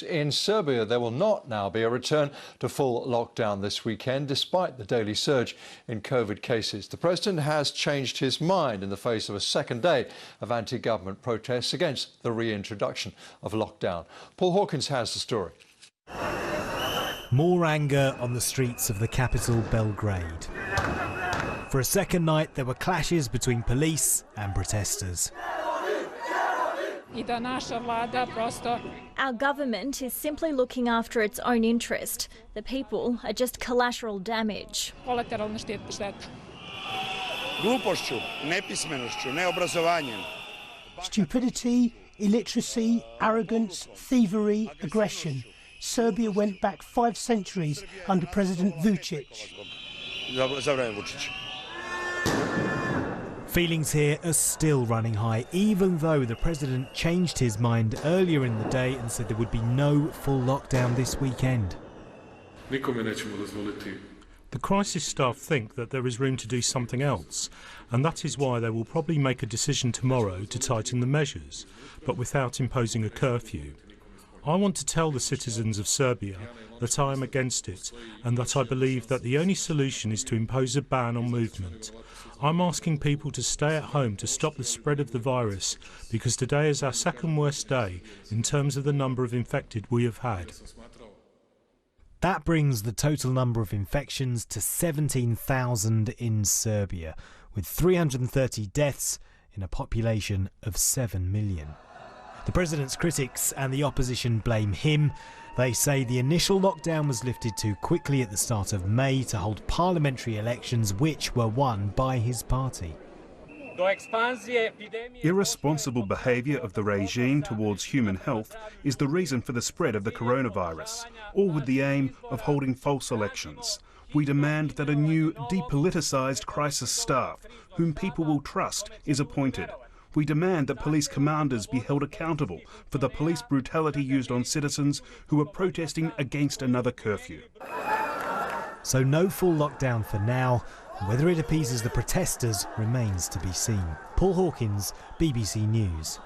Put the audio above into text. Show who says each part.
Speaker 1: In Serbia, there will not now be a return to full lockdown this weekend, despite the daily surge in COVID cases. The president has changed his mind in the face of a second day of anti-government protests against the reintroduction of lockdown. Paul Hopkins has the story.
Speaker 2: More anger on the streets of the capital, Belgrade. For a second night, there were clashes between police and protesters.
Speaker 3: Our government is simply looking after its own interest. The people are just collateral damage.
Speaker 4: Stupidity, illiteracy, arrogance, thievery, aggression. Serbia went back 5 centuries under President Vucic.
Speaker 2: Feelings here are still running high, even though the president changed his mind earlier in the day and said there would be no full lockdown this weekend.
Speaker 5: The crisis staff think that there is room to do something else, and that is why they will probably make a decision tomorrow to tighten the measures, but without imposing a curfew. I want to tell the citizens of Serbia that I am against it and that I believe that the only solution is to impose a ban on movement. I'm asking people to stay at home to stop the spread of the virus because today is our second worst day in terms of the number of infected we have had.
Speaker 2: That brings the total number of infections to 17,000 in Serbia, with 330 deaths in a population of 7 million. The president's critics and the opposition blame him. They say the initial lockdown was lifted too quickly at the start of May to hold parliamentary elections, which were won by his party.
Speaker 6: Irresponsible behaviour of the regime towards human health is the reason for the spread of the coronavirus, all with the aim of holding false elections. We demand that a new, depoliticised crisis staff, whom people will trust, is appointed. We demand that police commanders be held accountable for the police brutality used on citizens who were protesting against another curfew.
Speaker 2: So no full lockdown for now. Whether it appeases the protesters remains to be seen. Paul Hopkins, BBC News.